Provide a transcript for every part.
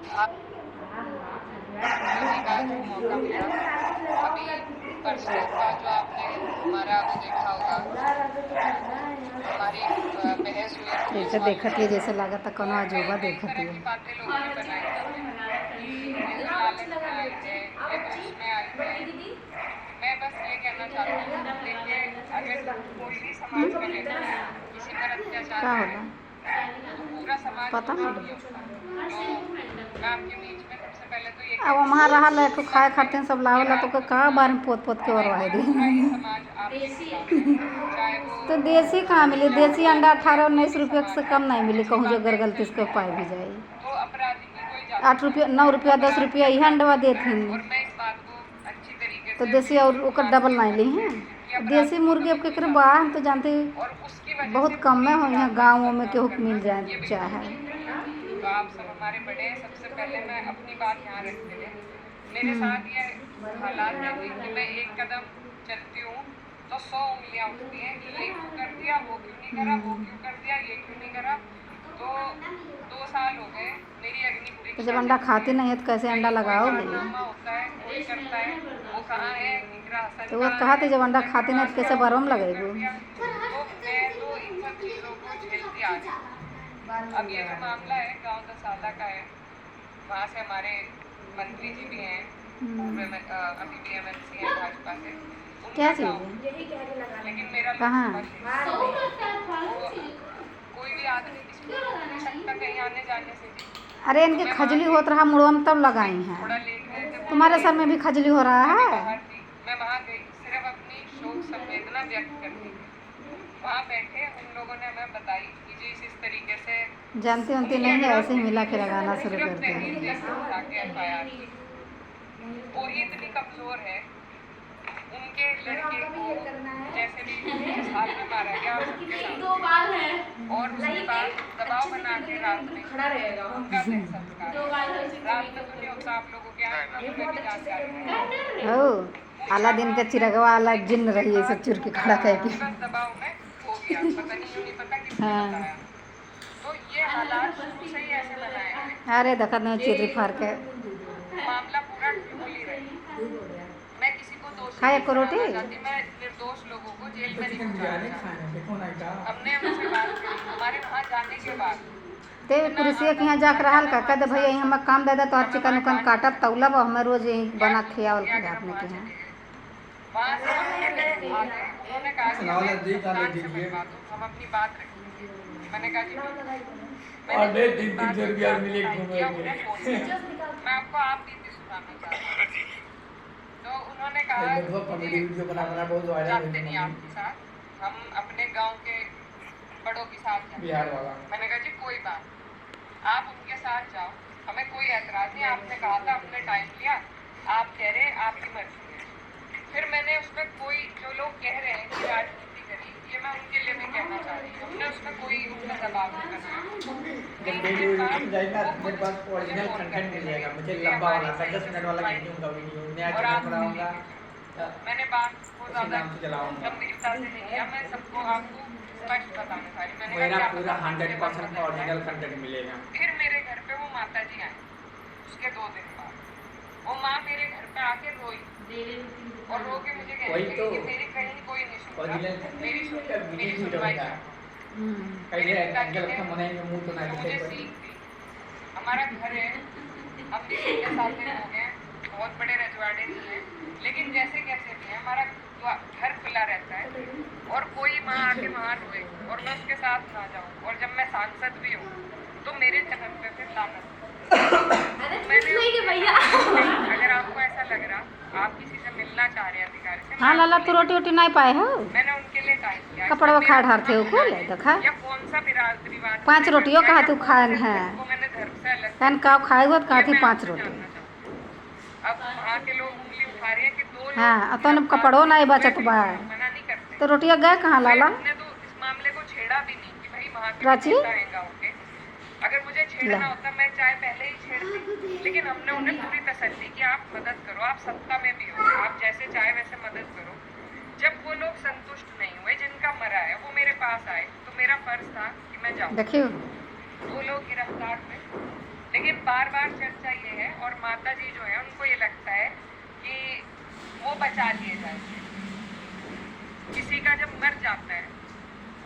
आप मिलने का जो मौका मिला, अभी परसों का जो आपने हमारा वो देखा होगा, हमारी बहस हुई पुलिस जैसे वालों देखती से, है, जैसे लागत कौनो उसमें अजूबा कई देखती तरह है। की बातें लोगों ने बनाई कि ये तो लालच में आई है, ये तो उसमें आई है। मैं बस ये कहना चाहती हूँ, देखिए अगर कोई भी समाज का व्यक्ति किसी पर अत्याचार क्या करे होला तो पूरा समाज पता दोषी नहीं। नहीं होता। तो मैं आपके बीच में सबसे पहले तो ये अब कहती वहाँ हूँ रहा ला तो कि खाए मन में खाते सब ये लावेला तो बात कभी का ना बार आए में पोत पोत के कि औरवाए भाई दे। पूरा ही समाज आपके खिलाफ है, चाहे वो तो देसी कहाँ मिली? देसी जातिवाद अंडा हो या कोई 18-19 भी रुपये से समाज हो, कम नहीं मिली, अच्छी कहूँ जो बातें गलती से चलती पाई हैं। भी जाए। तो अपराधी की कोई जाति 8 नहीं रुपया, होता, 9 रुपया, 10 अपराधी रुपया यही अपराधी अंडवा होता देती। है। और मैं इस बात को अच्छी तरीके तो से देसी और बिल्कुल ओकर डबल मानती हूँ नहीं ली मन से हैं। कि देसी अपराधी की मुर्गी कभी अब कोई केकरे जाति बाहर नहीं हम तो जानते होती और उसकी वजह से बहुत कम में पूरी हो, यहाँ राजनीति गाँवों में बदनाम केहू के करना मिल जाए ये बिल्कुल चाहे। ठीक नहीं है। तो आप सब हमारे बड़े हैं, सबसे पहले मैं अपनी बात यहाँ रखते हुए, मेरे साथ ये हालात है कि मैं एक कदम चलती हूँ तो 100 उंगलियाँ उठती हैं कि ये क्यों कर दिया, वो क्यों नहीं करा, वो क्यों कर दिया, ये क्यों नहीं करा। तो 2 साल हो गए, मेरी अग्नि तो जब परीक्षा अंडा चलती खाती है, नहीं है तो कैसे अंडा कहीं कोई लगाओगे? कारनामा होता है, कोई करता है, वो कहाँ है, इंदिरा हसन तो वो कहाँ कहा है, थी जब अंडा मैं खाती करवा नहीं तो दिया, कैसे वो भरम क्यों कर लगेगो? दिया। तो मैं तो इन सब चीज़ों को झेलती आ रही हूँ। अब ये जो मामला है गाँव दसाला का है, वहाँ से हमारे मंत्री जी भी हैं, अभी भी MLC हैं भाजपा से, क्या उनका चीज़ गाँव, है? लेकिन मेरा कहाँ? लोकसभा क्षेत्र, वो कोई भी आदमी किसी को रोक नहीं सकता कहीं आने जाने से जी। अरे तो इनके मैं वहाँ खजली गई, होत रहा मुड़वा में तब लगाई भाई हैं। थोड़ा लेट गए थे तुम्हारे बोलिए, सर में भी खजली हो रहा मैं भी है? बाहर थी, मैं वहाँ गई सिर्फ अपनी शोक संवेदना व्यक्त करने के लिए। वहाँ बैठे उन लोगों ने हमें बताई कि जी इस तरीके से जानती उनती उनके नहीं है, नाम ऐसे ही मिला तहरीर के लगाना शुरू सिर्फ कर तहरीर दिया। देख के उठा के FIR की। और ये इतनी कमजोर है, उनके लड़के को जैसे भी हाल में मारा गया सबके सामने, और उसके बाद दबाव बना के रात में उनका देह संस्कार, रात में तो नहीं होता आप लोगों के यहाँ, तुम्हें भी जानकारी है। हो अलादीन का चिरगवा वाला जिन्न रही है, सब चुर के खड़ा करके। तुरंत दबाव में हो गया, पता नहीं पता किसने हाँ। बताया। तो ये हालात शुरू से ही ऐसे बनाए हैं, अरे देखा नहीं चिर्री फाड़ के मामला पूरा ट्रिबल ही रही। मैं किसी को दोषी खाए नहीं को रोटी ठहराना चाहती, मैं निर्दोष लोगों को जेल में नहीं पहुंचाना चाहती। हमने हमसे बात करी, हमारे वहाँ जाने के बाद ते कुर्सिया के यहाँ जाकर रहा का कहते भैया यहाँ हमें काम दे दे तो हर चिकन उकन काटत तौलब हमें रोज यही बना खियावल के आपने के यहाँ। वहाँ से हम निकले, आ गए, उन्होंने कहा कि हमें भुगतान से बनवा दो, हम अपनी बात रखेंगे। मैंने कहा जी मैंने 3 रुपया मिले उन्हें फोन किया, मैं आपको आप बीती सुनाना चाहती हूँ। तो उन्होंने कहा जाते नहीं आपके साथ, हम अपने गांव के बड़ों के साथ जाएंगे। मैंने कहा जी कोई बात, आप उनके साथ जाओ, हमें कोई ऐतराज नहीं, आपने कहा था, हमने टाइम लिया, आप कह रहे हैं आपकी मर्जी है। फिर मैंने उसमें कोई जो लोग कह रहे हैं कि राजनीति करी, ये मैं उनके लिए भी कहना चाह रही हूँ, हमने उसमें कोई उनका दबाव नहीं बनाया। जब वीडियो जाएगा मेरे पास ओरिजिनल कंटेंट मिल जाएगा, मुझे लंबा वाला 10 मिनट वाला नहीं दूंगा वीडियो, नया चैनल बनाऊंगा, मैंने बात को उसी नाम से चलाऊंगा। गंभीरता से नहीं किया, मैं सबको आपको स्पष्ट बताना चाह रही। मैंने मेरा कहा कि पूरा आप 100% ओरिजिनल कंटेंट मिलेगा। फिर मेरे घर पे वो माता जी आई, उसके 2 दिन बाद वो माँ मेरे घर पे आके रोई और रो के मुझे कहने लगी कि मेरी कहीं कोई नहीं सुनता, मेरी सुनवाई पहले एंगल का मने मुंह तो ना मुझे सीख दी। हमारा घर है, हम भी 6 साल में हो गए, बहुत बड़े रजवाड़े नहीं हैं, लेकिन जैसे कैसे भी है हमारा घर खुला रहता है, और कोई माँ आके वहाँ रोए और मैं उसके साथ ना जाऊँ, और जब मैं सांसद भी हूँ तो मेरे जन्म पे फिर लानत। मैंने अगर आपको ऐसा लग रहा आप किसी से मिलना चाह रहे हैं अधिकारी से, हाँ लाला तू रोटी वोटी नहीं पाए हो, मैंने उनके लिए टाइम किया, कपड़ा वो खा ढारते हो को ले देखा या कौन सा रिवाज 5 रोटियों कहा तू खान है वो मैंने धर्म से अलग कहन का खाए हो कहा थी मैं 5 आपसे रोटी। जानना चाहती हूँ। अब वहाँ के लोग उंगली उठा रहे हैं कि 2 लोग हाँ तो कपड़ों नहीं बचत बा, मना नहीं करते, तो रोटियाँ गए कहाँ लाला? हमने तो इस मामले को छेड़ा भी नहीं कि भाई वहाँ के प्राची? नेता हैं गाँव के, अगर मुझे छेड़ना होता मैं चाहे पहले ही छेड़ती, लेकिन हमने उन्हें पूरी तसल्ली की आप मदद करो, आप सत्ता में भी हो, आप जैसे चाहे वैसे मदद करो। जब वो लोग संतुष्ट नहीं हुए जिनका मरा है, वो मेरे पास आए तो मेरा फर्ज था कि मैं जाऊँ। देखियो वो लोग गिरफ्तार हुए, लेकिन बार बार चर्चा ये है, और माता जी जो है उनको ये लगता है कि वो बचा लिए जाएंगे। किसी का जब मर जाता है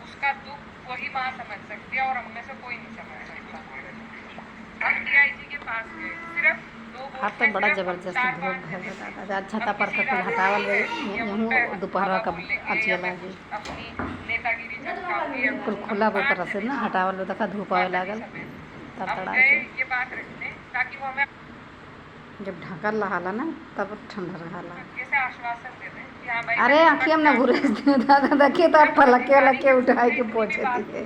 उसका दुख वही माँ समझ सकती है और हम में से कोई नहीं समझ सकता। हम DIG के पास गए, सिर्फ 2 हाँ तो बड़ा जबरदस्त धूप है दादा, छता पर का कुल हटावल यहूँ दोपहर का अच्छी लगी अपनी नेतागिरी जताती है। कुल खुला वो तरह से ना हटावल देखा धूप आवे लागल तब हम तड़ा गए के ये बात रखने ताकि वो हमें जब ढकल रहाला ना तब ठंडा रहाला। कैसे आश्वासन दे दें कि हाँ भाई अरे आँखी हम ना घुरे दादा देखिए तो आप पलके लके उठाए के पहुँचे दिए।